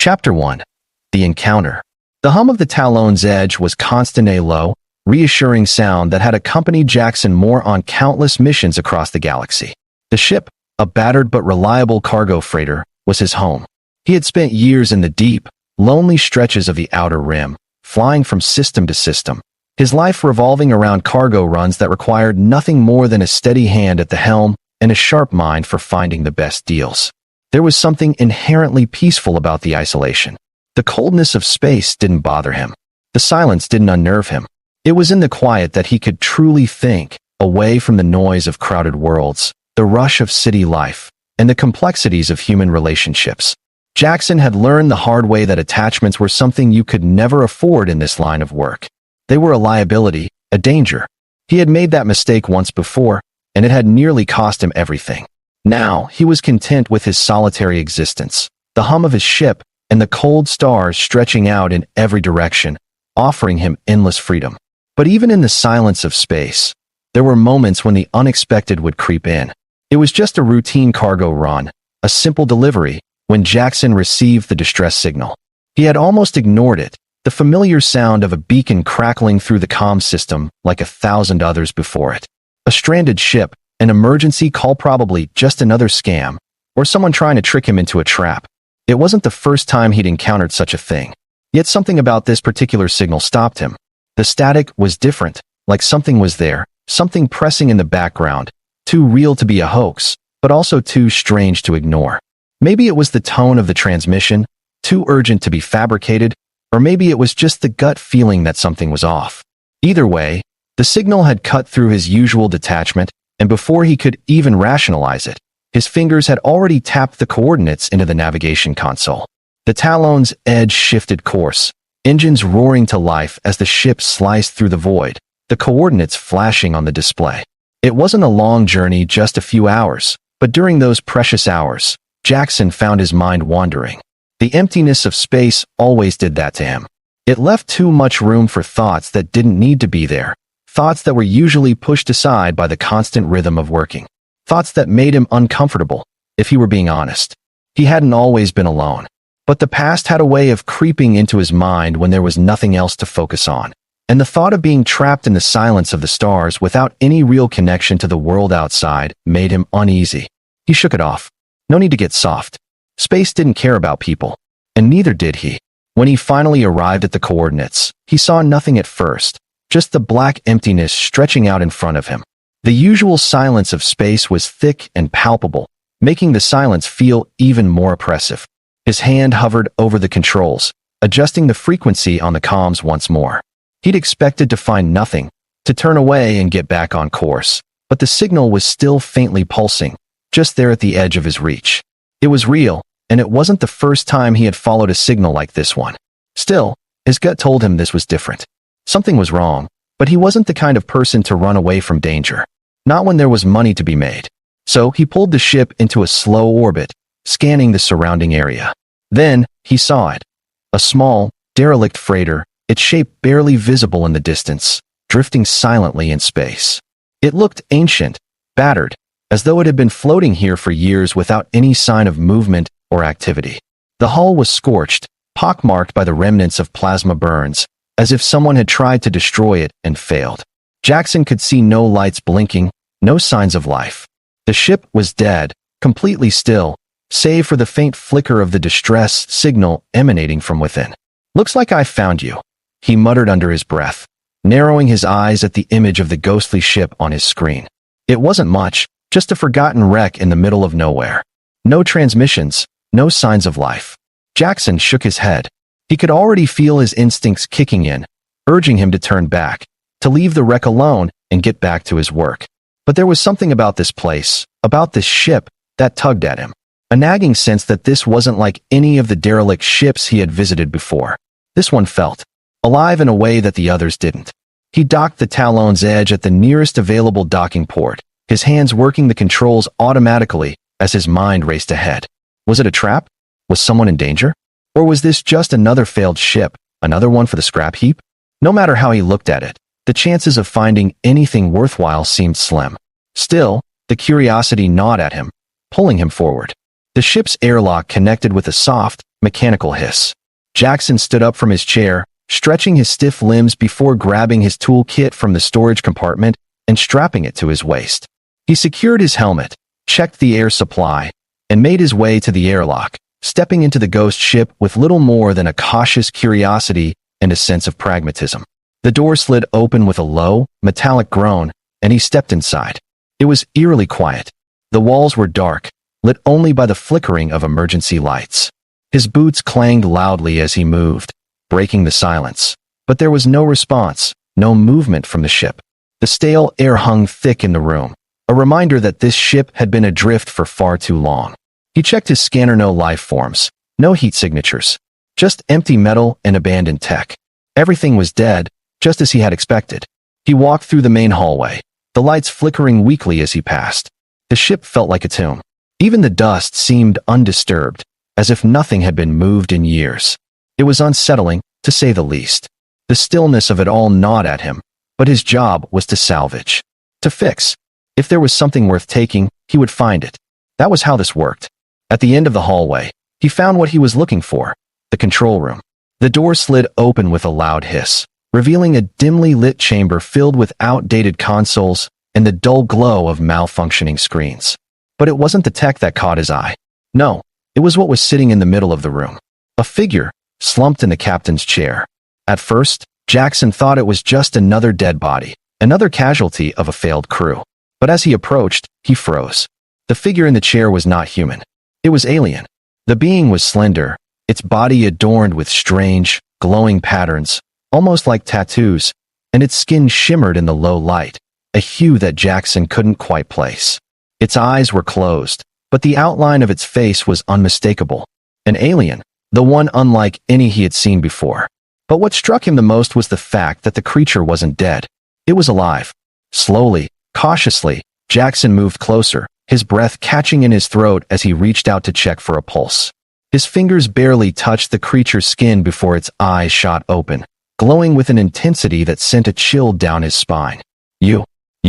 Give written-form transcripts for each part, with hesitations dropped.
Chapter 1. The Encounter. The hum of the Talon's edge was constant, a low, reassuring sound that had accompanied Jackson Moore on countless missions across the galaxy. The ship, a battered but reliable cargo freighter, was his home. He had spent years in the deep, lonely stretches of the Outer Rim, flying from system to system, his life revolving around cargo runs that required nothing more than a steady hand at the helm and a sharp mind for finding the best deals. There was something inherently peaceful about the isolation. The coldness of space didn't bother him. The silence didn't unnerve him. It was in the quiet that he could truly think, away from the noise of crowded worlds, the rush of city life, and the complexities of human relationships. Jackson had learned the hard way that attachments were something you could never afford in this line of work. They were a liability, a danger. He had made that mistake once before, and it had nearly cost him everything. Now, he was content with his solitary existence, the hum of his ship, and the cold stars stretching out in every direction, offering him endless freedom. But even in the silence of space, there were moments when the unexpected would creep in. It was just a routine cargo run, a simple delivery, when Jackson received the distress signal. He had almost ignored it, the familiar sound of a beacon crackling through the comm system like 1,000 others before it. A stranded ship, an emergency call, probably just another scam, or someone trying to trick him into a trap. It wasn't the first time he'd encountered such a thing. Yet something about this particular signal stopped him. The static was different, like something was there, something pressing in the background, too real to be a hoax, but also too strange to ignore. Maybe it was the tone of the transmission, too urgent to be fabricated, or maybe it was just the gut feeling that something was off. Either way, the signal had cut through his usual detachment, and before he could even rationalize it, his fingers had already tapped the coordinates into the navigation console. The Talon's edge shifted course, engines roaring to life as the ship sliced through the void, the coordinates flashing on the display. It wasn't a long journey, just a few hours, but during those precious hours, Jackson found his mind wandering. The emptiness of space always did that to him. It left too much room for thoughts that didn't need to be there, thoughts that were usually pushed aside by the constant rhythm of working, thoughts that made him uncomfortable, if he were being honest. He hadn't always been alone, but the past had a way of creeping into his mind when there was nothing else to focus on, and the thought of being trapped in the silence of the stars without any real connection to the world outside made him uneasy. He shook it off. No need to get soft. Space didn't care about people, and neither did he. When he finally arrived at the coordinates, he saw nothing at first, just the black emptiness stretching out in front of him. The usual silence of space was thick and palpable, making the silence feel even more oppressive. His hand hovered over the controls, adjusting the frequency on the comms once more. He'd expected to find nothing, to turn away and get back on course, but the signal was still faintly pulsing, just there at the edge of his reach. It was real, and it wasn't the first time he had followed a signal like this one. Still, his gut told him this was different. Something was wrong, but he wasn't the kind of person to run away from danger. Not when there was money to be made. So he pulled the ship into a slow orbit, scanning the surrounding area. Then, he saw it. A small, derelict freighter, its shape barely visible in the distance, drifting silently in space. It looked ancient, battered, as though it had been floating here for years without any sign of movement or activity. The hull was scorched, pockmarked by the remnants of plasma burns, as if someone had tried to destroy it and failed. Jackson could see no lights blinking, no signs of life. The ship was dead, completely still, save for the faint flicker of the distress signal emanating from within. "Looks like I found you," he muttered under his breath, narrowing his eyes at the image of the ghostly ship on his screen. It wasn't much, just a forgotten wreck in the middle of nowhere. No transmissions, no signs of life. Jackson shook his head. He could already feel his instincts kicking in, urging him to turn back, to leave the wreck alone and get back to his work. But there was something about this place, about this ship, that tugged at him. A nagging sense that this wasn't like any of the derelict ships he had visited before. This one felt alive in a way that the others didn't. He docked the Talon's edge at the nearest available docking port, his hands working the controls automatically as his mind raced ahead. Was it a trap? Was someone in danger? Or was this just another failed ship, another one for the scrap heap? No matter how he looked at it, the chances of finding anything worthwhile seemed slim. Still, the curiosity gnawed at him, pulling him forward. The ship's airlock connected with a soft, mechanical hiss. Jackson stood up from his chair, stretching his stiff limbs before grabbing his toolkit from the storage compartment and strapping it to his waist. He secured his helmet, checked the air supply, and made his way to the airlock, stepping into the ghost ship with little more than a cautious curiosity and a sense of pragmatism. The door slid open with a low, metallic groan, and he stepped inside. It was eerily quiet. The walls were dark, lit only by the flickering of emergency lights. His boots clanged loudly as he moved, breaking the silence. But there was no response, no movement from the ship. The stale air hung thick in the room, a reminder that this ship had been adrift for far too long. He checked his scanner. No life forms, no heat signatures, just empty metal and abandoned tech. Everything was dead, just as he had expected. He walked through the main hallway, the lights flickering weakly as he passed. The ship felt like a tomb. Even the dust seemed undisturbed, as if nothing had been moved in years. It was unsettling, to say the least. The stillness of it all gnawed at him, but his job was to salvage, to fix. If there was something worth taking, he would find it. That was how this worked. At the end of the hallway, he found what he was looking for, the control room. The door slid open with a loud hiss, revealing a dimly lit chamber filled with outdated consoles and the dull glow of malfunctioning screens. But it wasn't the tech that caught his eye. No, it was what was sitting in the middle of the room. A figure, slumped in the captain's chair. At first, Jackson thought it was just another dead body, another casualty of a failed crew. But as he approached, he froze. The figure in the chair was not human. It was alien. The being was slender, its body adorned with strange, glowing patterns, almost like tattoos, and its skin shimmered in the low light, a hue that Jackson couldn't quite place. Its eyes were closed, but the outline of its face was unmistakable. An alien, the one unlike any he had seen before. But what struck him the most was the fact that the creature wasn't dead. It was alive. Slowly, cautiously, Jackson moved closer, his breath catching in his throat as he reached out to check for a pulse. His fingers barely touched the creature's skin before its eyes shot open, glowing with an intensity that sent a chill down his spine. You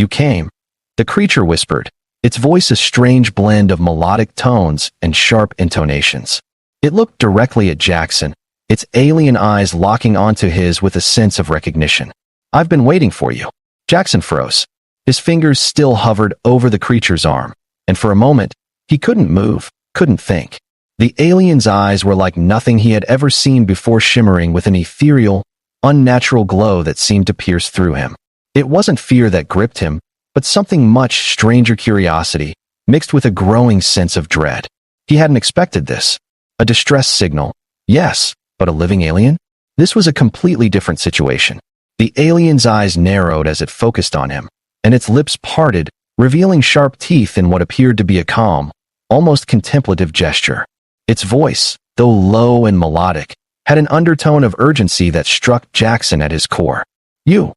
came," the creature whispered, its voice a strange blend of melodic tones and sharp intonations. It looked directly at Jackson, its alien eyes locking onto his with a sense of recognition. "I've been waiting for you." Jackson froze. His fingers still hovered over the creature's arm, and for a moment, he couldn't move, couldn't think. The alien's eyes were like nothing he had ever seen before, shimmering with an ethereal, unnatural glow that seemed to pierce through him. It wasn't fear that gripped him, but something much stranger, curiosity, mixed with a growing sense of dread. He hadn't expected this. A distress signal, yes, but a living alien? This was a completely different situation. The alien's eyes narrowed as it focused on him, and its lips parted, revealing sharp teeth in what appeared to be a calm, almost contemplative gesture. Its voice, though low and melodic, had an undertone of urgency that struck Jackson at his core. You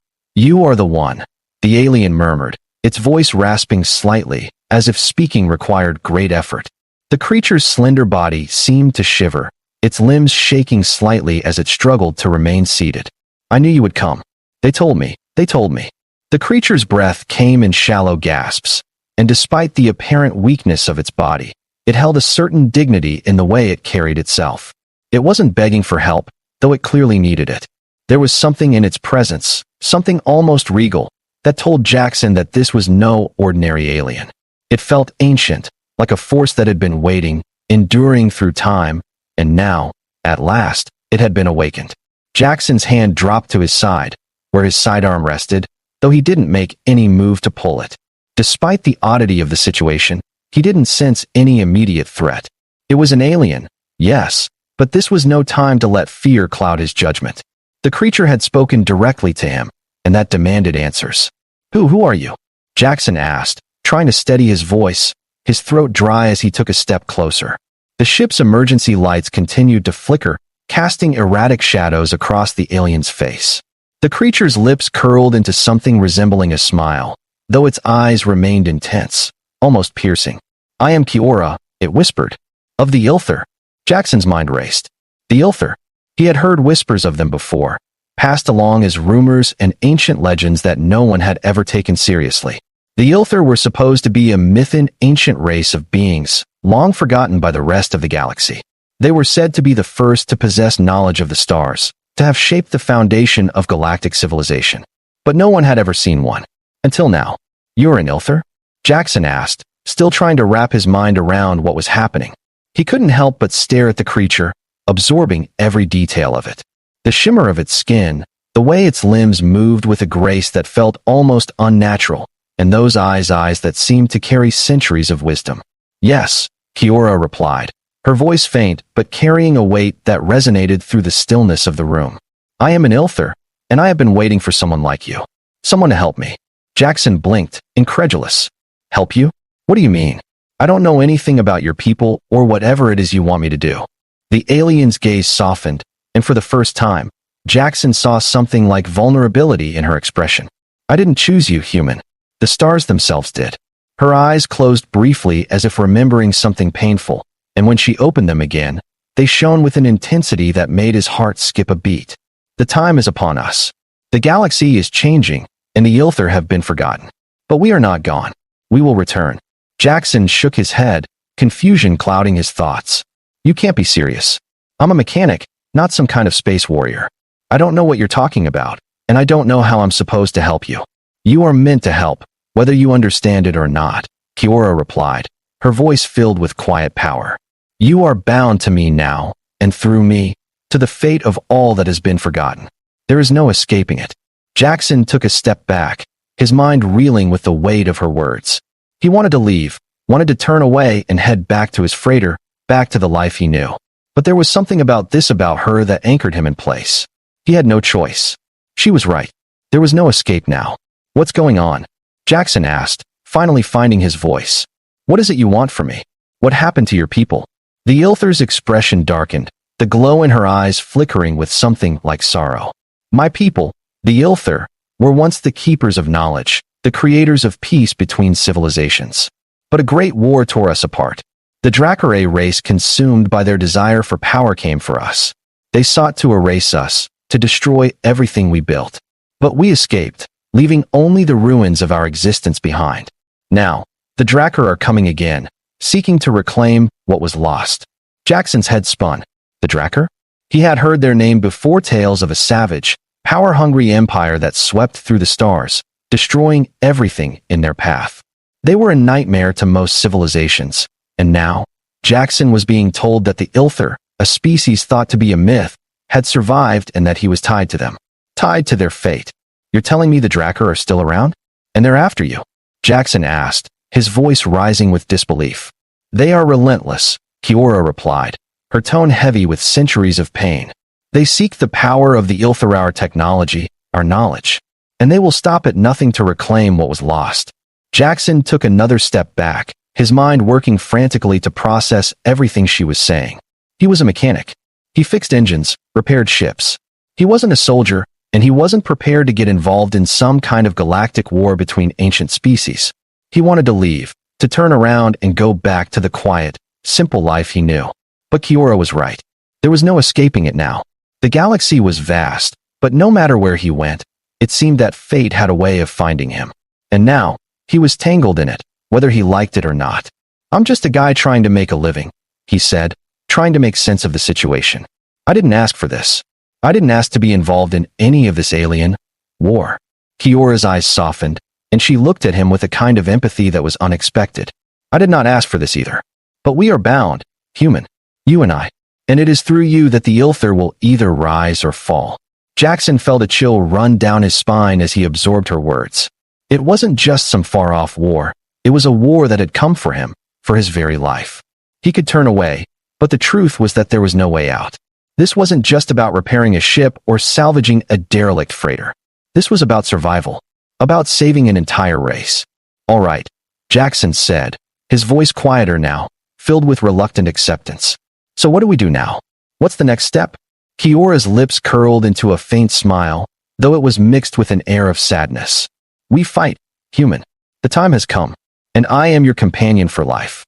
are the one," the alien murmured, its voice rasping slightly, as if speaking required great effort. The creature's slender body seemed to shiver, its limbs shaking slightly as it struggled to remain seated. "I knew you would come. They told me. The creature's breath came in shallow gasps, and despite the apparent weakness of its body, it held a certain dignity in the way it carried itself. It wasn't begging for help, though it clearly needed it. There was something in its presence, something almost regal, that told Jackson that this was no ordinary alien. It felt ancient, like a force that had been waiting, enduring through time, and now, at last, it had been awakened. Jackson's hand dropped to his side, where his sidearm rested, though he didn't make any move to pull it. Despite the oddity of the situation, he didn't sense any immediate threat. It was an alien, yes, but this was no time to let fear cloud his judgment. The creature had spoken directly to him, and that demanded answers. Who are you?" Jackson asked, trying to steady his voice, his throat dry as he took a step closer. The ship's emergency lights continued to flicker, casting erratic shadows across the alien's face. The creature's lips curled into something resembling a smile, though its eyes remained intense, almost piercing. "I am Kiora," it whispered. "Of the Ilther." Jackson's mind raced. The Ilther. He had heard whispers of them before, passed along as rumors and ancient legends that no one had ever taken seriously. The Ilthur were supposed to be a mythic ancient race of beings, long forgotten by the rest of the galaxy. They were said to be the first to possess knowledge of the stars, to have shaped the foundation of galactic civilization. But no one had ever seen one. Until now. "You're an Ilthur?" Jackson asked, still trying to wrap his mind around what was happening. He couldn't help but stare at the creature, absorbing every detail of it. The shimmer of its skin, the way its limbs moved with a grace that felt almost unnatural, and those eyes that seemed to carry centuries of wisdom. "Yes," Kiora replied, her voice faint but carrying a weight that resonated through the stillness of the room. "I am an Ilthur, and I have been waiting for someone like you. Someone to help me." Jackson blinked, incredulous. "Help you? What do you mean? I don't know anything about your people or whatever it is you want me to do." The alien's gaze softened, and for the first time, Jackson saw something like vulnerability in her expression. "I didn't choose you, human. The stars themselves did." Her eyes closed briefly as if remembering something painful, and when she opened them again, they shone with an intensity that made his heart skip a beat. "The time is upon us. The galaxy is changing, and the Ilthur have been forgotten. But we are not gone. We will return." Jackson shook his head, confusion clouding his thoughts. "You can't be serious. I'm a mechanic, not some kind of space warrior. I don't know what you're talking about, and I don't know how I'm supposed to help you." "You are meant to help, whether you understand it or not," Kiora replied, her voice filled with quiet power. "You are bound to me now, and through me, to the fate of all that has been forgotten. There is no escaping it." Jackson took a step back, his mind reeling with the weight of her words. He wanted to leave, wanted to turn away and head back to his freighter, back to the life he knew. But there was something about her that anchored him in place. He had no choice. She was right. There was no escape now. "What's going on?" Jackson asked, finally finding his voice. "What is it you want from me? What happened to your people?" The Ilthur's expression darkened, the glow in her eyes flickering with something like sorrow. "My people, the Ilthur, were once the keepers of knowledge, the creators of peace between civilizations. But a great war tore us apart. The Draer race, consumed by their desire for power, came for us. They sought to erase us, to destroy everything we built. But we escaped, leaving only the ruins of our existence behind. Now, the Draer are coming again, seeking to reclaim what was lost." Jackson's head spun. The Draer? He had heard their name before, tales of a savage, power-hungry empire that swept through the stars, destroying everything in their path. They were a nightmare to most civilizations, and now, Jackson was being told that the Ilthur, a species thought to be a myth, had survived and that he was tied to them. Tied to their fate. "You're telling me the Draer are still around? And they're after you?" Jackson asked, his voice rising with disbelief. "They are relentless," Kiora replied, her tone heavy with centuries of pain. "They seek the power of the Ilthur, our technology, our knowledge. And they will stop at nothing to reclaim what was lost." Jackson took another step back, his mind working frantically to process everything she was saying. He was a mechanic. He fixed engines, repaired ships. He wasn't a soldier, and he wasn't prepared to get involved in some kind of galactic war between ancient species. He wanted to leave, to turn around and go back to the quiet, simple life he knew. But Kiora was right. There was no escaping it now. The galaxy was vast, but no matter where he went, it seemed that fate had a way of finding him. And now, he was tangled in it, whether he liked it or not. "I'm just a guy trying to make a living," he said, trying to make sense of the situation. "I didn't ask for this. I didn't ask to be involved in any of this alien war." Kiora's eyes softened, and she looked at him with a kind of empathy that was unexpected. "I did not ask for this either. But we are bound, human, you and I. And it is through you that the Ilthur will either rise or fall." Jackson felt a chill run down his spine as he absorbed her words. It wasn't just some far-off war. It was a war that had come for him, for his very life. He could turn away, but the truth was that there was no way out. This wasn't just about repairing a ship or salvaging a derelict freighter. This was about survival, about saving an entire race. "All right," Jackson said, his voice quieter now, filled with reluctant acceptance. "So what do we do now? What's the next step?" Kiora's lips curled into a faint smile, though it was mixed with an air of sadness. "We fight, human. The time has come, and I am your companion for life."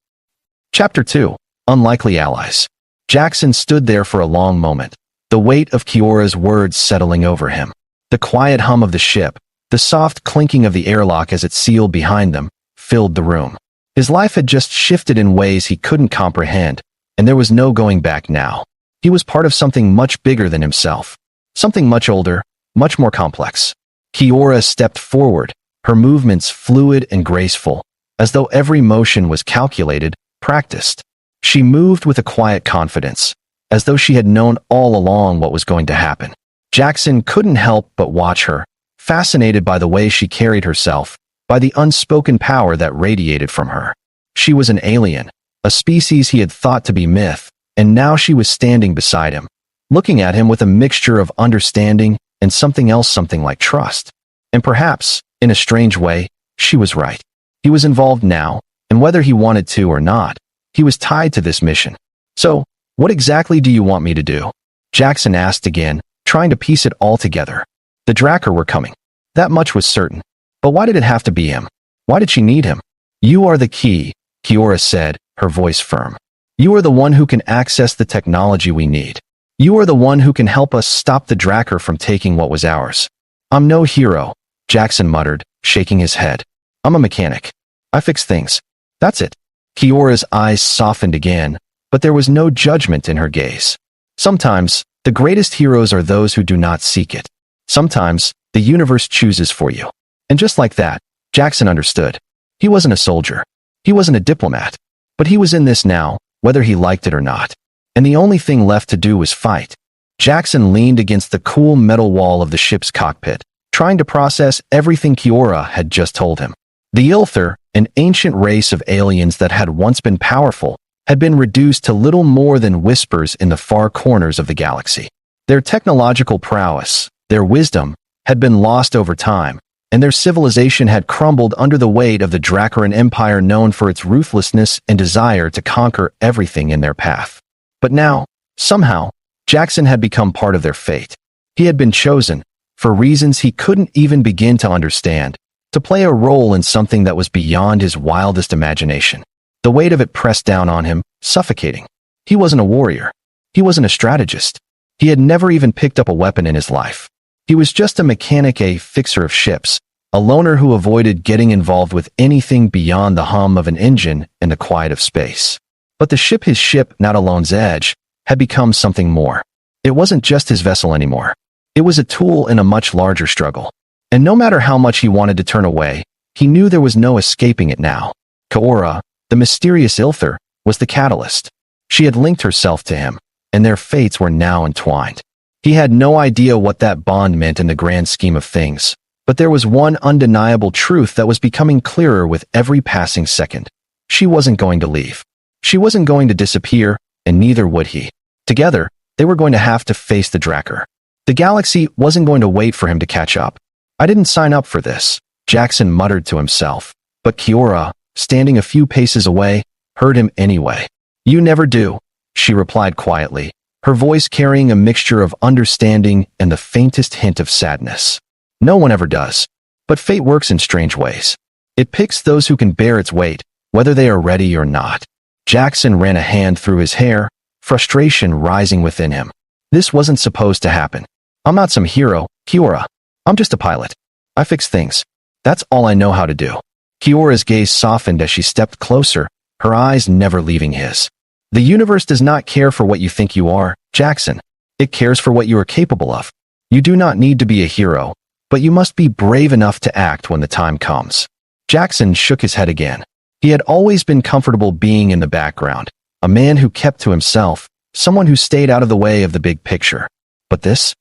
Chapter 2. Unlikely Allies. Jackson stood there for a long moment, the weight of Kiora's words settling over him. The quiet hum of the ship, The soft clinking of the airlock as it sealed behind them filled the room. His life had just shifted in ways he couldn't comprehend, and there was no going back now. He was part of something much bigger than himself. Something much older, much more complex. Kiora stepped forward, her movements fluid and graceful, as though every motion was calculated, practiced. She moved with a quiet confidence, as though she had known all along what was going to happen. Jackson couldn't help but watch her, fascinated by the way she carried herself, by the unspoken power that radiated from her. She was an alien, a species he had thought to be myth, and now she was standing beside him, looking at him with a mixture of understanding and something else, something like trust. And perhaps, in a strange way, she was right. He was involved now, and whether he wanted to or not, he was tied to this mission. So, what exactly do you want me to do? Jackson asked again, trying to piece it all together. The Draer were coming. That much was certain. But why did it have to be him? Why did she need him? You are the key, Kiora said, her voice firm. You are the one who can access the technology we need. You are the one who can help us stop the Draer from taking what was ours. I'm no hero, Jackson muttered, shaking his head. I'm a mechanic. I fix things. That's it. Kiora's eyes softened again, but there was no judgment in her gaze. Sometimes, the greatest heroes are those who do not seek it. Sometimes, the universe chooses for you. And just like that, Jackson understood. He wasn't a soldier. He wasn't a diplomat. But he was in this now, whether he liked it or not. And the only thing left to do was fight. Jackson leaned against the cool metal wall of the ship's cockpit, trying to process everything Kiora had just told him. The Ilther, an ancient race of aliens that had once been powerful, had been reduced to little more than whispers in the far corners of the galaxy. Their technological prowess, their wisdom, had been lost over time, and their civilization had crumbled under the weight of the Dracaran Empire, known for its ruthlessness and desire to conquer everything in their path. But now, somehow, Jackson had become part of their fate. He had been chosen, for reasons he couldn't even begin to understand, to play a role in something that was beyond his wildest imagination. The weight of it pressed down on him, suffocating. He wasn't a warrior. He wasn't a strategist. He had never even picked up a weapon in his life. He was just a mechanic, a fixer of ships, a loner who avoided getting involved with anything beyond the hum of an engine and the quiet of space. But the ship, his ship, not Alone's Edge, had become something more. It wasn't just his vessel anymore. It was a tool in a much larger struggle. And no matter how much he wanted to turn away, he knew there was no escaping it now. Kiora, the mysterious Ilther, was the catalyst. She had linked herself to him, and their fates were now entwined. He had no idea what that bond meant in the grand scheme of things, but there was one undeniable truth that was becoming clearer with every passing second. She wasn't going to leave. She wasn't going to disappear, and neither would he. Together, they were going to have to face the Draer. The galaxy wasn't going to wait for him to catch up. I didn't sign up for this, Jackson muttered to himself, but Kiora, standing a few paces away, heard him anyway. You never do, she replied quietly, her voice carrying a mixture of understanding and the faintest hint of sadness. No one ever does. But fate works in strange ways. It picks those who can bear its weight, whether they are ready or not. Jackson ran a hand through his hair, frustration rising within him. This wasn't supposed to happen. I'm not some hero, Kiora. I'm just a pilot. I fix things. That's all I know how to do. Kiora's gaze softened as she stepped closer, her eyes never leaving his. The universe does not care for what you think you are, Jackson. It cares for what you are capable of. You do not need to be a hero, but you must be brave enough to act when the time comes. Jackson shook his head again. He had always been comfortable being in the background, a man who kept to himself, someone who stayed out of the way of the big picture. But this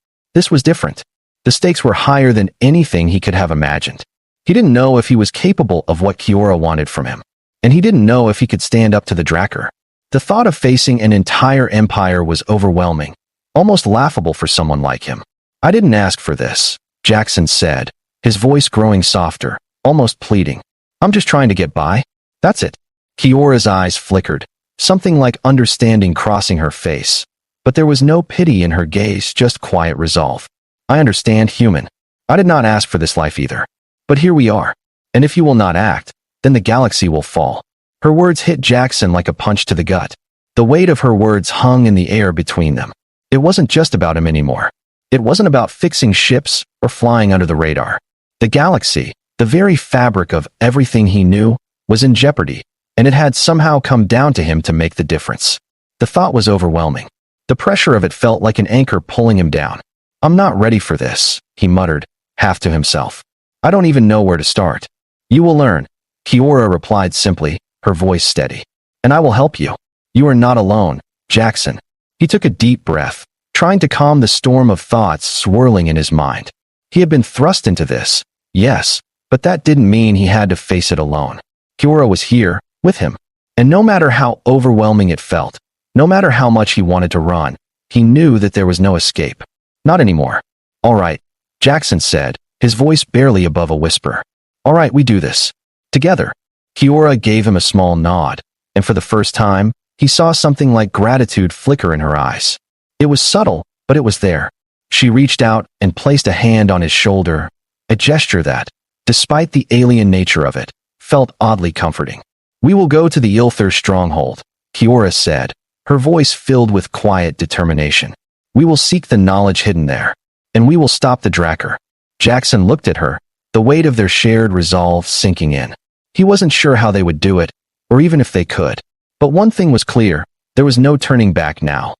was different. The stakes were higher than anything he could have imagined. He didn't know if he was capable of what Kiora wanted from him, and he didn't know if he could stand up to the Draer. The thought of facing an entire empire was overwhelming, almost laughable for someone like him. I didn't ask for this, Jackson said, his voice growing softer, almost pleading. I'm just trying to get by. That's it. Kiora's eyes flickered, something like understanding crossing her face. But there was no pity in her gaze, just quiet resolve. I understand, human. I did not ask for this life either. But here we are. And if you will not act, then the galaxy will fall. Her words hit Jackson like a punch to the gut. The weight of her words hung in the air between them. It wasn't just about him anymore. It wasn't about fixing ships or flying under the radar. The galaxy, the very fabric of everything he knew, was in jeopardy, and it had somehow come down to him to make the difference. The thought was overwhelming. The pressure of it felt like an anchor pulling him down. "I'm not ready for this," he muttered, half to himself. "I don't even know where to start." "You will learn," Kiora replied simply, her voice steady. "And I will help you. You are not alone, Jackson." He took a deep breath, trying to calm the storm of thoughts swirling in his mind. He had been thrust into this, yes, but that didn't mean he had to face it alone. Kiora was here, with him. And no matter how overwhelming it felt, no matter how much he wanted to run, he knew that there was no escape. Not anymore. "All right," Jackson said, his voice barely above a whisper. "All right, we do this. Together." Kiora gave him a small nod, and for the first time, he saw something like gratitude flicker in her eyes. It was subtle, but it was there. She reached out and placed a hand on his shoulder, a gesture that, despite the alien nature of it, felt oddly comforting. "We will go to the Ilthur stronghold," Kiora said, her voice filled with quiet determination. "We will seek the knowledge hidden there, and we will stop the Dracker." Jackson looked at her, the weight of their shared resolve sinking in. He wasn't sure how they would do it, or even if they could. But one thing was clear, there was no turning back now.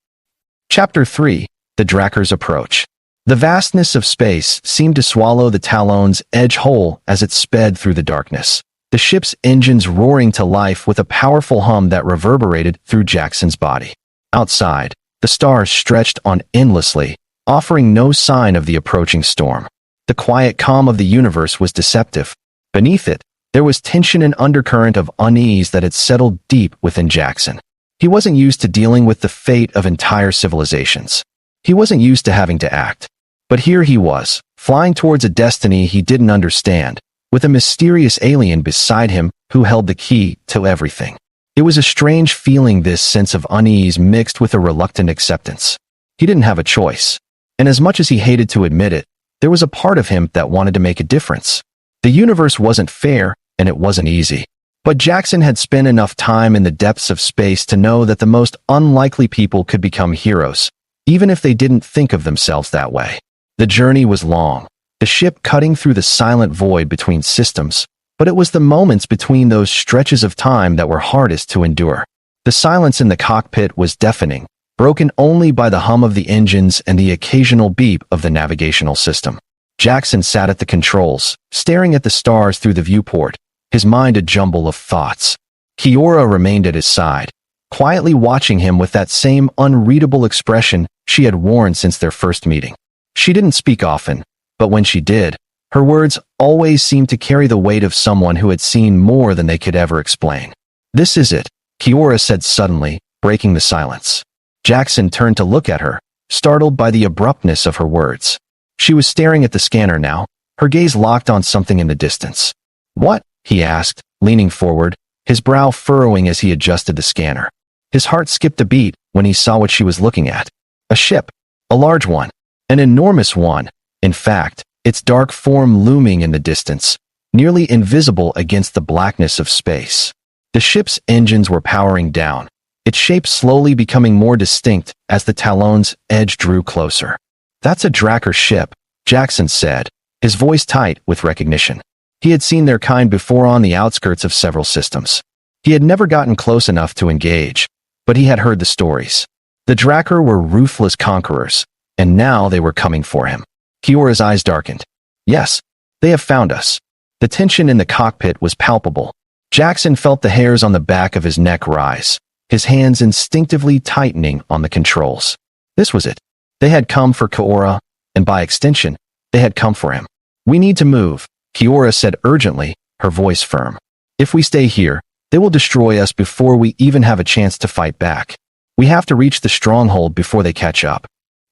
Chapter 3. The Dracker's Approach. The vastness of space seemed to swallow the Talon's edge whole as it sped through the darkness, the ship's engines roaring to life with a powerful hum that reverberated through Jackson's body. Outside, the stars stretched on endlessly, offering no sign of the approaching storm. The quiet calm of the universe was deceptive. Beneath it, there was tension and undercurrent of unease that had settled deep within Jackson. He wasn't used to dealing with the fate of entire civilizations. He wasn't used to having to act. But here he was, flying towards a destiny he didn't understand, with a mysterious alien beside him who held the key to everything. It was a strange feeling, this sense of unease mixed with a reluctant acceptance. He didn't have a choice. And as much as he hated to admit it, there was a part of him that wanted to make a difference. The universe wasn't fair, and it wasn't easy. But Jackson had spent enough time in the depths of space to know that the most unlikely people could become heroes, even if they didn't think of themselves that way. The journey was long, the ship cutting through the silent void between systems, but it was the moments between those stretches of time that were hardest to endure. The silence in the cockpit was deafening, broken only by the hum of the engines and the occasional beep of the navigational system. Jackson sat at the controls, staring at the stars through the viewport, his mind a jumble of thoughts. Kiora remained at his side, quietly watching him with that same unreadable expression she had worn since their first meeting. She didn't speak often, but when she did, her words always seemed to carry the weight of someone who had seen more than they could ever explain. "This is it," Kiora said suddenly, breaking the silence. Jackson turned to look at her, startled by the abruptness of her words. She was staring at the scanner now, her gaze locked on something in the distance. "What?" he asked, leaning forward, his brow furrowing as he adjusted the scanner. His heart skipped a beat when he saw what she was looking at. A ship. A large one. An enormous one, in fact, its dark form looming in the distance, nearly invisible against the blackness of space. The ship's engines were powering down, its shape slowly becoming more distinct as the Talon's edge drew closer. "That's a Dracker ship," Jackson said, his voice tight with recognition. He had seen their kind before on the outskirts of several systems. He had never gotten close enough to engage, but he had heard the stories. The Dracker were ruthless conquerors, and now they were coming for him. Kiora's eyes darkened. "Yes, they have found us." The tension in the cockpit was palpable. Jackson felt the hairs on the back of his neck rise, his hands instinctively tightening on the controls. This was it. They had come for Kiora, and by extension, they had come for him. "We need to move," Kiora said urgently, her voice firm. "If we stay here, they will destroy us before we even have a chance to fight back. We have to reach the stronghold before they catch up."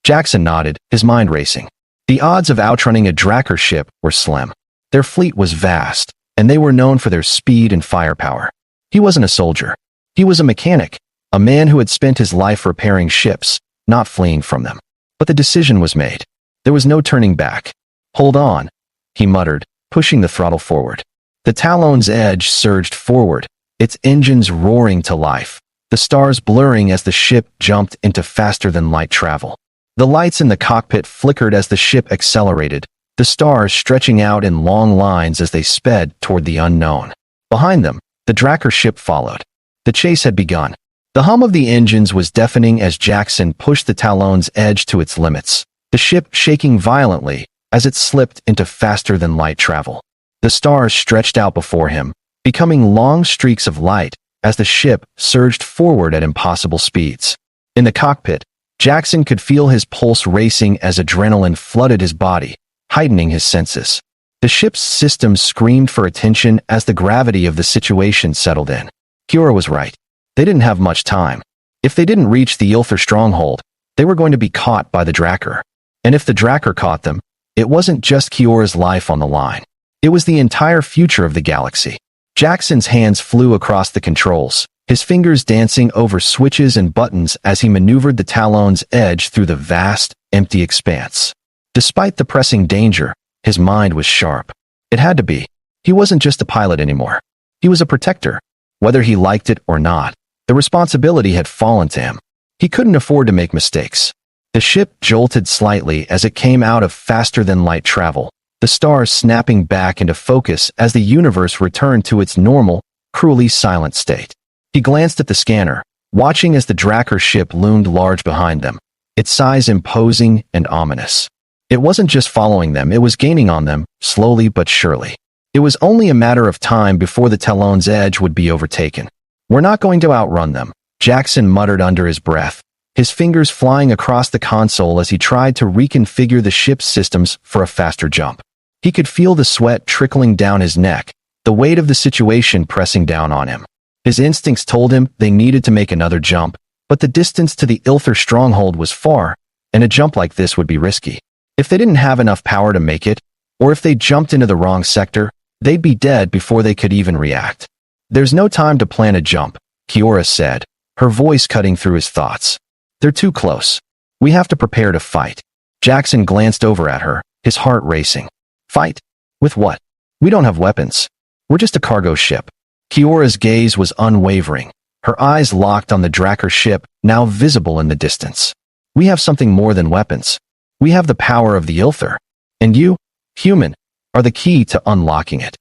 Jackson nodded, his mind racing. The odds of outrunning a Dracker ship were slim. Their fleet was vast, and they were known for their speed and firepower. He wasn't a soldier. He was a mechanic, a man who had spent his life repairing ships, not fleeing from them. But the decision was made. There was no turning back. "Hold on," he muttered, pushing the throttle forward. The Talon's edge surged forward, its engines roaring to life, the stars blurring as the ship jumped into faster-than-light travel. The lights in the cockpit flickered as the ship accelerated, the stars stretching out in long lines as they sped toward the unknown. Behind them, the Draer ship followed. The chase had begun. The hum of the engines was deafening as Jackson pushed the Talon's edge to its limits, the ship shaking violently as it slipped into faster-than-light travel. The stars stretched out before him, becoming long streaks of light as the ship surged forward at impossible speeds. In the cockpit, Jackson could feel his pulse racing as adrenaline flooded his body, heightening his senses. The ship's systems screamed for attention as the gravity of the situation settled in. Kiora was right. They didn't have much time. If they didn't reach the Ilther stronghold, they were going to be caught by the Draer. And if the Draer caught them, it wasn't just Kiora's life on the line. It was the entire future of the galaxy. Jackson's hands flew across the controls, his fingers dancing over switches and buttons as he maneuvered the Talon's edge through the vast, empty expanse. Despite the pressing danger, his mind was sharp. It had to be. He wasn't just a pilot anymore. He was a protector. Whether he liked it or not, the responsibility had fallen to him. He couldn't afford to make mistakes. The ship jolted slightly as it came out of faster-than-light travel, the stars snapping back into focus as the universe returned to its normal, cruelly silent state. He glanced at the scanner, watching as the Draer ship loomed large behind them, its size imposing and ominous. It wasn't just following them, it was gaining on them, slowly but surely. It was only a matter of time before the Talon's edge would be overtaken. "We're not going to outrun them," Jackson muttered under his breath, his fingers flying across the console as he tried to reconfigure the ship's systems for a faster jump. He could feel the sweat trickling down his neck, the weight of the situation pressing down on him. His instincts told him they needed to make another jump, but the distance to the Ilther stronghold was far, and a jump like this would be risky. If they didn't have enough power to make it, or if they jumped into the wrong sector, they'd be dead before they could even react. "There's no time to plan a jump," Kiora said, her voice cutting through his thoughts. "They're too close. We have to prepare to fight." Jackson glanced over at her, his heart racing. "Fight? With what? We don't have weapons. We're just a cargo ship." Kiora's gaze was unwavering, her eyes locked on the Draer ship, now visible in the distance. "We have something more than weapons. We have the power of the Ilther. And you, human, are the key to unlocking it."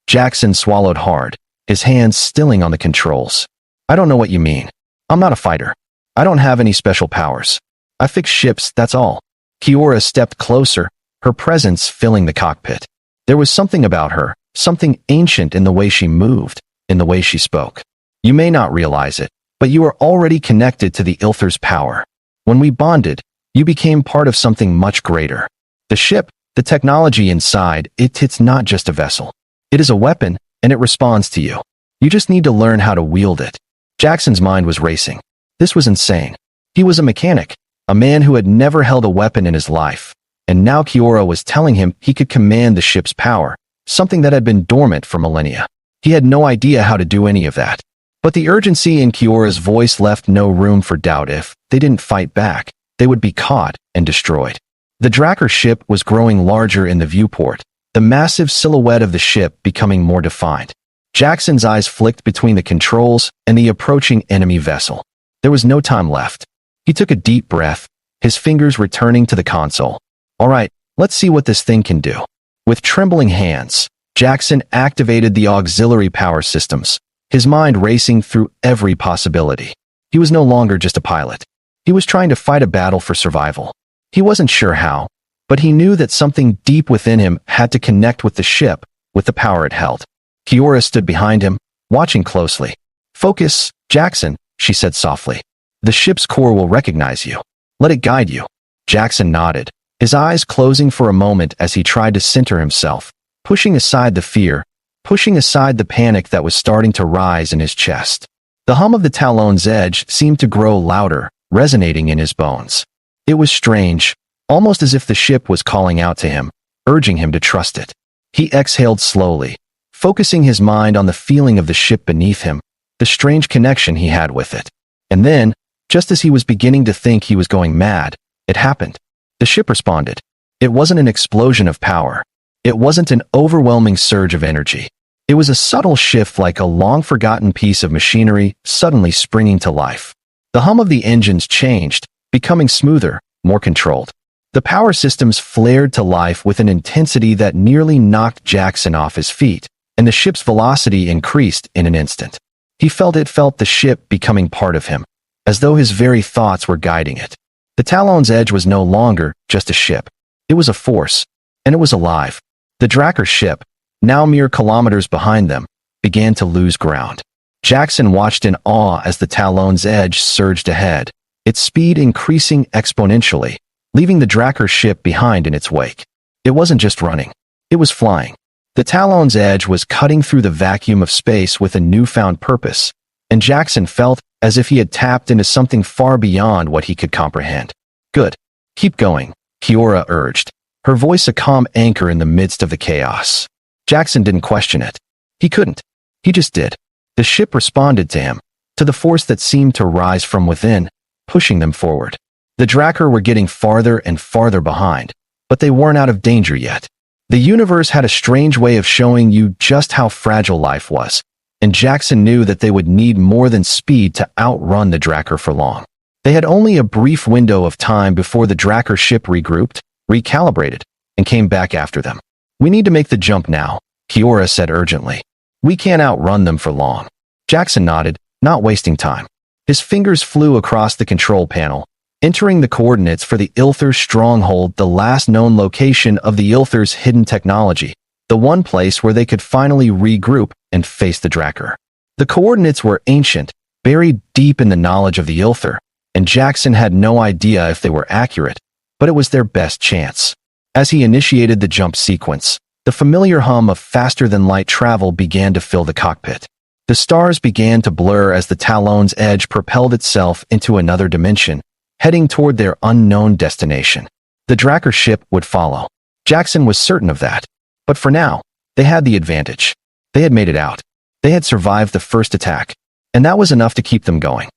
Jackson swallowed hard, his hands stilling on the controls. "I don't know what you mean. I'm not a fighter. I don't have any special powers. I fix ships, that's all." Kiora stepped closer, her presence filling the cockpit. There was something about her, something ancient in the way she moved, in the way she spoke. "You may not realize it, but you are already connected to the Ilther's power. When we bonded, you became part of something much greater. The ship, the technology inside, it's not just a vessel. It is a weapon, and it responds to you. You just need to learn how to wield it." Jackson's mind was racing. This was insane. He was a mechanic, a man who had never held a weapon in his life, and now Kiora was telling him he could command the ship's power, something that had been dormant for millennia. He had no idea how to do any of that. But the urgency in Kiora's voice left no room for doubt. If they didn't fight back, they would be caught and destroyed. The Draer ship was growing larger in the viewport, the massive silhouette of the ship becoming more defined. Jackson's eyes flicked between the controls and the approaching enemy vessel. There was no time left. He took a deep breath, his fingers returning to the console. "All right, let's see what this thing can do." With trembling hands, Jackson activated the auxiliary power systems, his mind racing through every possibility. He was no longer just a pilot. He was trying to fight a battle for survival. He wasn't sure how, but he knew that something deep within him had to connect with the ship, with the power it held. Kiora stood behind him, watching closely. "Focus, Jackson," she said softly. "The ship's core will recognize you. Let it guide you." Jackson nodded, his eyes closing for a moment as he tried to center himself, pushing aside the fear, pushing aside the panic that was starting to rise in his chest. The hum of the Talon's edge seemed to grow louder, resonating in his bones. It was strange, almost as if the ship was calling out to him, urging him to trust it. He exhaled slowly, focusing his mind on the feeling of the ship beneath him, the strange connection he had with it. And then, just as he was beginning to think he was going mad, it happened. The ship responded. It wasn't an explosion of power. It wasn't an overwhelming surge of energy. It was a subtle shift, like a long-forgotten piece of machinery suddenly springing to life. The hum of the engines changed, becoming smoother, more controlled. The power systems flared to life with an intensity that nearly knocked Jackson off his feet, and the ship's velocity increased in an instant. He felt the ship becoming part of him, as though his very thoughts were guiding it. The Talon's Edge was no longer just a ship. It was a force, and it was alive. The Draer ship, now mere kilometers behind them, began to lose ground. Jackson watched in awe as the Talon's Edge surged ahead, its speed increasing exponentially, leaving the Draer ship behind in its wake. It wasn't just running. It was flying. The Talon's Edge was cutting through the vacuum of space with a newfound purpose, and Jackson felt as if he had tapped into something far beyond what he could comprehend. Good. Keep going, Kiora urged, her voice a calm anchor in the midst of the chaos. Jackson didn't question it. He couldn't. He just did. The ship responded to him, to the force that seemed to rise from within, pushing them forward. The Draer were getting farther and farther behind, but they weren't out of danger yet. The universe had a strange way of showing you just how fragile life was, and Jackson knew that they would need more than speed to outrun the Draer for long. They had only a brief window of time before the Draer ship regrouped, recalibrated, and came back after them. We need to make the jump now, Kiora said urgently. We can't outrun them for long. Jackson nodded, not wasting time. His fingers flew across the control panel, entering the coordinates for the Ilthur's stronghold, the last known location of the Ilthur's hidden technology, the one place where they could finally regroup and face the Draer. The coordinates were ancient, buried deep in the knowledge of the Ilthur, and Jackson had no idea if they were accurate, but it was their best chance. As he initiated the jump sequence, the familiar hum of faster-than-light travel began to fill the cockpit. The stars began to blur as the Talon's Edge propelled itself into another dimension, heading toward their unknown destination. The Draer ship would follow. Jackson was certain of that. But for now, they had the advantage. They had made it out. They had survived the first attack, and that was enough to keep them going.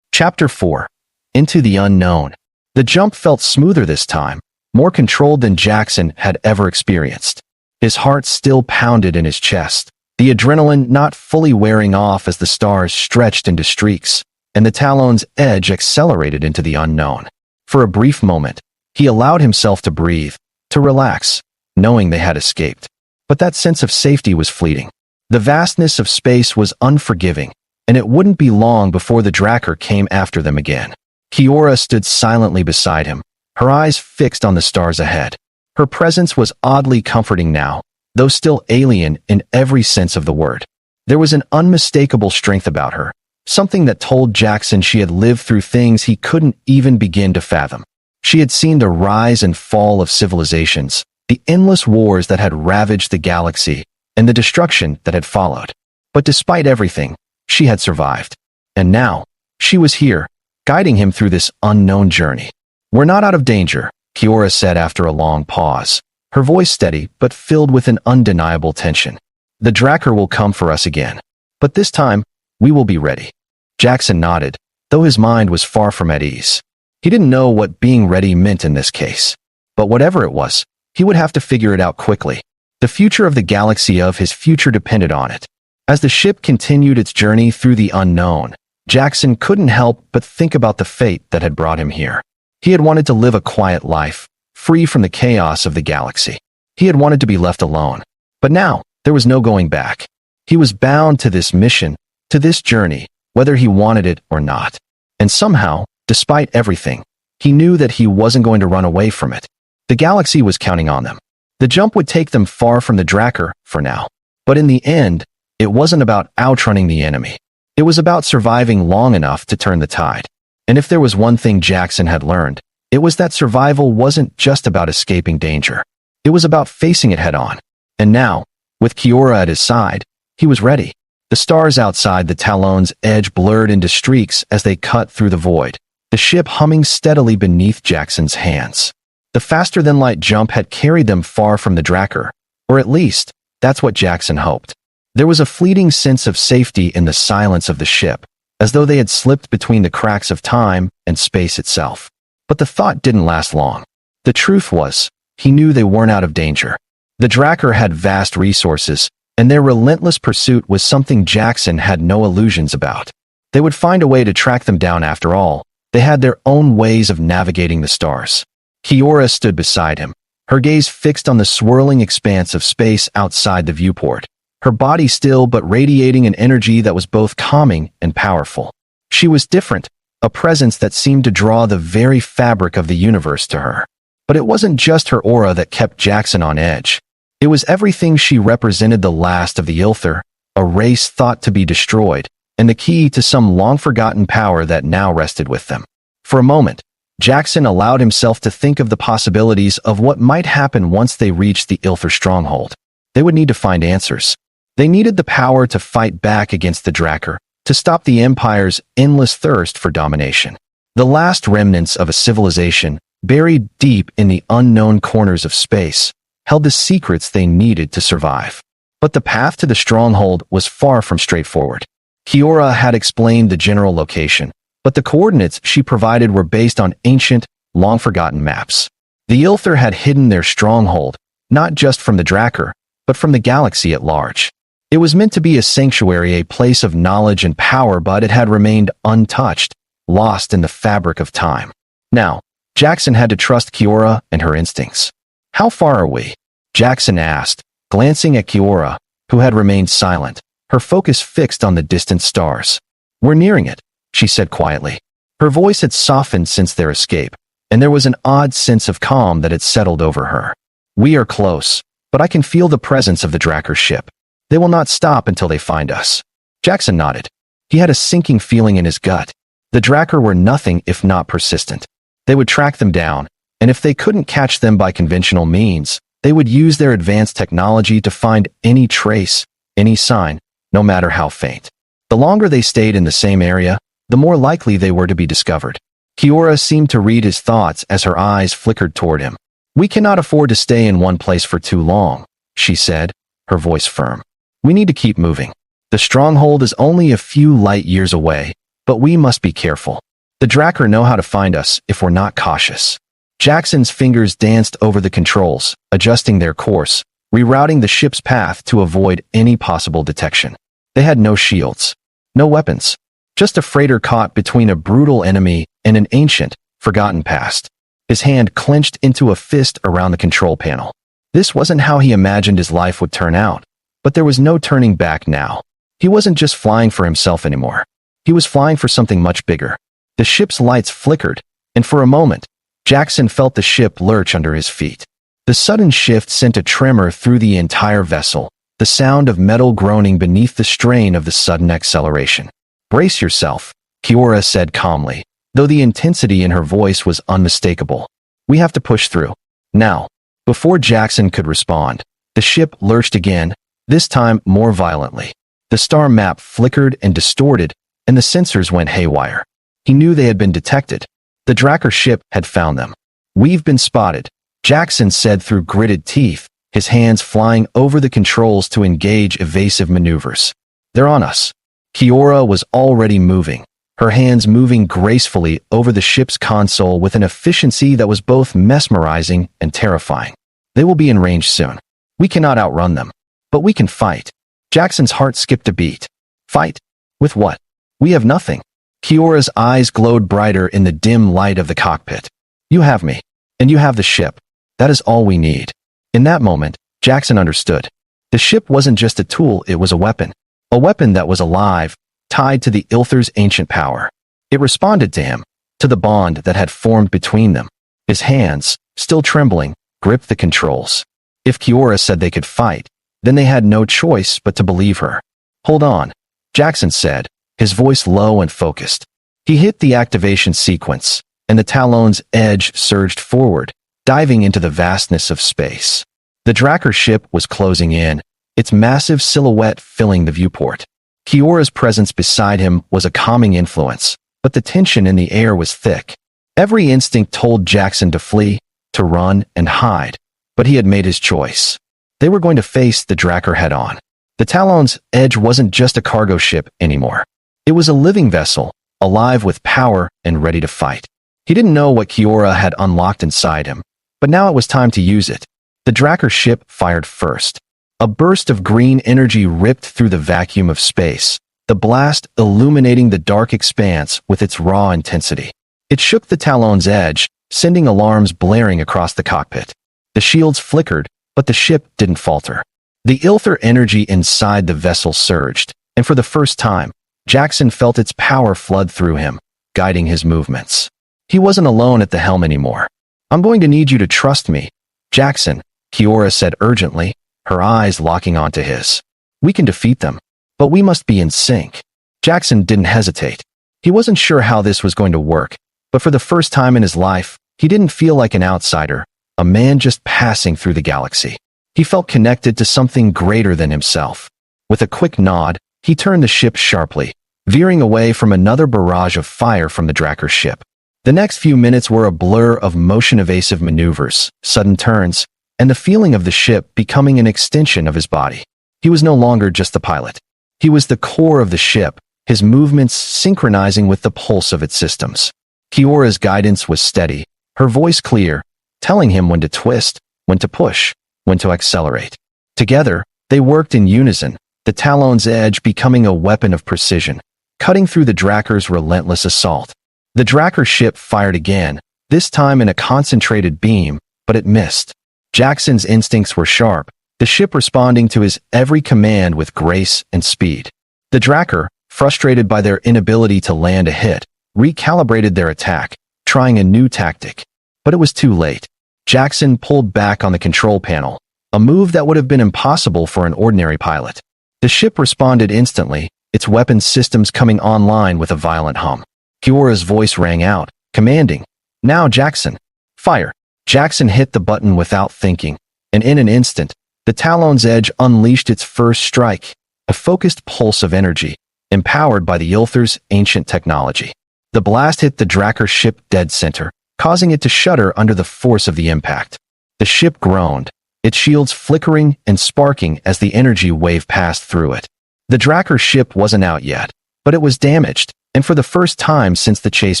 Chapter 4. Into the Unknown. The jump felt smoother this time, more controlled than Jackson had ever experienced. His heart still pounded in his chest, the adrenaline not fully wearing off as the stars stretched into streaks, and the Talon's Edge accelerated into the unknown. For a brief moment, he allowed himself to breathe, to relax, knowing they had escaped. But that sense of safety was fleeting. The vastness of space was unforgiving, and it wouldn't be long before the Draer came after them again. Kiora stood silently beside him, her eyes fixed on the stars ahead. Her presence was oddly comforting now, though still alien in every sense of the word. There was an unmistakable strength about her, something that told Jackson she had lived through things he couldn't even begin to fathom. She had seen the rise and fall of civilizations, the endless wars that had ravaged the galaxy, and the destruction that had followed. But despite everything, she had survived. And now, she was here, guiding him through this unknown journey. We're not out of danger, Kiora said after a long pause, her voice steady but filled with an undeniable tension. The Draer will come for us again. But this time, we will be ready. Jackson nodded, though his mind was far from at ease. He didn't know what being ready meant in this case. But whatever it was, he would have to figure it out quickly. The future of the galaxy of his future depended on it. As the ship continued its journey through the unknown, Jackson couldn't help but think about the fate that had brought him here. He had wanted to live a quiet life, free from the chaos of the galaxy. He had wanted to be left alone. But now, there was no going back. He was bound to this mission, to this journey, whether he wanted it or not. And somehow, despite everything, he knew that he wasn't going to run away from it. The galaxy was counting on them. The jump would take them far from the Draer, for now. But in the end, it wasn't about outrunning the enemy. It was about surviving long enough to turn the tide. And if there was one thing Jackson had learned, it was that survival wasn't just about escaping danger. It was about facing it head-on. And now, with Kiora at his side, he was ready. The stars outside the Talon's Edge blurred into streaks as they cut through the void, the ship humming steadily beneath Jackson's hands. The faster-than-light jump had carried them far from the Draer, or at least, that's what Jackson hoped. There was a fleeting sense of safety in the silence of the ship, as though they had slipped between the cracks of time and space itself. But the thought didn't last long. The truth was, he knew they weren't out of danger. The Draer had vast resources, and their relentless pursuit was something Jackson had no illusions about. They would find a way to track them down after all. They had their own ways of navigating the stars. Kiora stood beside him, her gaze fixed on the swirling expanse of space outside the viewport, her body still but radiating an energy that was both calming and powerful. She was different, a presence that seemed to draw the very fabric of the universe to her. But it wasn't just her aura that kept Jackson on edge. It was everything she represented, the last of the Ilthur, a race thought to be destroyed, and the key to some long-forgotten power that now rested with them. For a moment, Jackson allowed himself to think of the possibilities of what might happen once they reached the Ilthur stronghold. They would need to find answers. They needed the power to fight back against the Draer, to stop the Empire's endless thirst for domination. The last remnants of a civilization, buried deep in the unknown corners of space, held the secrets they needed to survive. But the path to the stronghold was far from straightforward. Kiora had explained the general location, but the coordinates she provided were based on ancient, long-forgotten maps. The Ilthur had hidden their stronghold, not just from the Draer, but from the galaxy at large. It was meant to be a sanctuary, a place of knowledge and power, but it had remained untouched, lost in the fabric of time. Now, Jackson had to trust Kiora and her instincts. "How far are we?" Jackson asked, glancing at Kiora, who had remained silent, her focus fixed on the distant stars. "We're nearing it," she said quietly. Her voice had softened since their escape, and there was an odd sense of calm that had settled over her. "We are close, but I can feel the presence of the Draer ship. They will not stop until they find us." Jackson nodded. He had a sinking feeling in his gut. The Draer were nothing if not persistent. They would track them down, and if they couldn't catch them by conventional means, they would use their advanced technology to find any trace, any sign, no matter how faint. The longer they stayed in the same area, the more likely they were to be discovered. Kiora seemed to read his thoughts as her eyes flickered toward him. "We cannot afford to stay in one place for too long," she said, her voice firm. "We need to keep moving. The stronghold is only a few light years away, but we must be careful. The Draer know how to find us if we're not cautious." Jackson's fingers danced over the controls, adjusting their course, rerouting the ship's path to avoid any possible detection. They had no shields, no weapons, just a freighter caught between a brutal enemy and an ancient, forgotten past. His hand clenched into a fist around the control panel. This wasn't how he imagined his life would turn out, but there was no turning back now. He wasn't just flying for himself anymore. He was flying for something much bigger. The ship's lights flickered, and for a moment, Jackson felt the ship lurch under his feet. The sudden shift sent a tremor through the entire vessel, the sound of metal groaning beneath the strain of the sudden acceleration. "Brace yourself," Kiora said calmly, though the intensity in her voice was unmistakable. "We have to push through. Now." Before Jackson could respond, the ship lurched again, this time more violently. The star map flickered and distorted, and the sensors went haywire. He knew they had been detected. The Draer ship had found them. "We've been spotted," Jackson said through gritted teeth, his hands flying over the controls to engage evasive maneuvers. "They're on us." Kiora was already moving, her hands moving gracefully over the ship's console with an efficiency that was both mesmerizing and terrifying. "They will be in range soon. We cannot outrun them, but we can fight." Jackson's heart skipped a beat. "Fight? With what? We have nothing." Kiora's eyes glowed brighter in the dim light of the cockpit. "You have me, and you have the ship. That is all we need." In that moment, Jackson understood. The ship wasn't just a tool, it was a weapon. A weapon that was alive, tied to the Ilthur's ancient power. It responded to him, to the bond that had formed between them. His hands, still trembling, gripped the controls. If Kiora said they could fight, then they had no choice but to believe her. "Hold on," Jackson said, his voice low and focused. He hit the activation sequence, and the Talon's edge surged forward, diving into the vastness of space. The Draer ship was closing in, its massive silhouette filling the viewport. Kiora's presence beside him was a calming influence, but the tension in the air was thick. Every instinct told Jackson to flee, to run and hide, but he had made his choice. They were going to face the Draer head-on. The Talon's edge wasn't just a cargo ship anymore. It was a living vessel, alive with power and ready to fight. He didn't know what Kiora had unlocked inside him, but now it was time to use it. The Draer ship fired first. A burst of green energy ripped through the vacuum of space, the blast illuminating the dark expanse with its raw intensity. It shook the Talon's edge, sending alarms blaring across the cockpit. The shields flickered, but the ship didn't falter. The Ilther energy inside the vessel surged, and for the first time, Jackson felt its power flood through him, guiding his movements. He wasn't alone at the helm anymore. "I'm going to need you to trust me, Jackson," Kiora said urgently, her eyes locking onto his. "We can defeat them, but we must be in sync." Jackson didn't hesitate. He wasn't sure how this was going to work, but for the first time in his life, he didn't feel like an outsider, a man just passing through the galaxy. He felt connected to something greater than himself. With a quick nod, he turned the ship sharply, veering away from another barrage of fire from the Dracker ship. The next few minutes were a blur of motion-evasive maneuvers, sudden turns, and the feeling of the ship becoming an extension of his body. He was no longer just the pilot. He was the core of the ship, his movements synchronizing with the pulse of its systems. Kiora's guidance was steady, her voice clear, telling him when to twist, when to push, when to accelerate. Together, they worked in unison, the Talon's edge becoming a weapon of precision, cutting through the Dracker's relentless assault. The Dracker ship fired again, this time in a concentrated beam, but it missed. Jackson's instincts were sharp, the ship responding to his every command with grace and speed. The Dracker, frustrated by their inability to land a hit, recalibrated their attack, trying a new tactic. But it was too late. Jackson pulled back on the control panel, a move that would have been impossible for an ordinary pilot. The ship responded instantly, its weapons systems coming online with a violent hum. Kiora's voice rang out, commanding, "Now Jackson, fire." Jackson hit the button without thinking, and in an instant, the Talon's edge unleashed its first strike, a focused pulse of energy, empowered by the Ilther's ancient technology. The blast hit the Dracker ship dead center, causing it to shudder under the force of the impact. The ship groaned, its shields flickering and sparking as the energy wave passed through it. The Dracker ship wasn't out yet, but it was damaged, and for the first time since the chase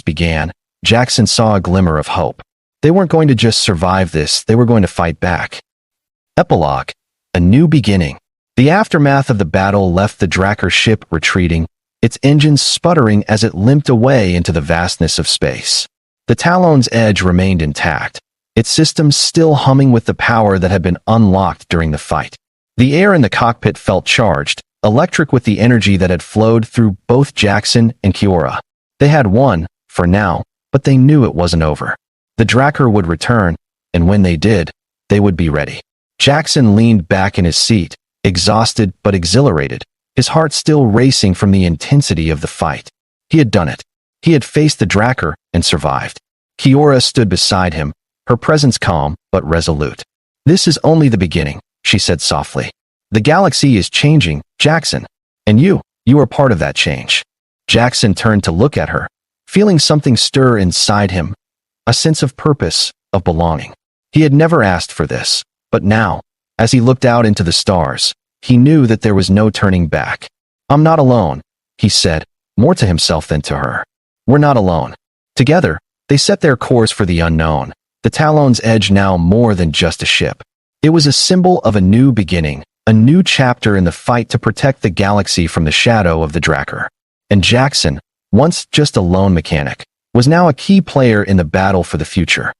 began, Jackson saw a glimmer of hope. They weren't going to just survive this, they were going to fight back. Epilogue. A new beginning. The aftermath of the battle left the Dracker ship retreating, its engines sputtering as it limped away into the vastness of space. The Talon's edge remained intact, its systems still humming with the power that had been unlocked during the fight. The air in the cockpit felt charged, electric with the energy that had flowed through both Jackson and Kiora. They had won, for now, but they knew it wasn't over. The Dracker would return, and when they did, they would be ready. Jackson leaned back in his seat, exhausted but exhilarated, his heart still racing from the intensity of the fight. He had done it. He had faced the Dracker and survived. Kiora stood beside him, her presence calm but resolute. "This is only the beginning," she said softly. "The galaxy is changing, Jackson, and you are part of that change." Jackson turned to look at her, feeling something stir inside him, a sense of purpose, of belonging. He had never asked for this, but now, as he looked out into the stars, he knew that there was no turning back. "I'm not alone," he said, more to himself than to her. "We're not alone." Together, they set their course for the unknown, the Talon's edge now more than just a ship. It was a symbol of a new beginning, a new chapter in the fight to protect the galaxy from the shadow of the Dracker. And Jackson, once just a lone mechanic, was now a key player in the battle for the future.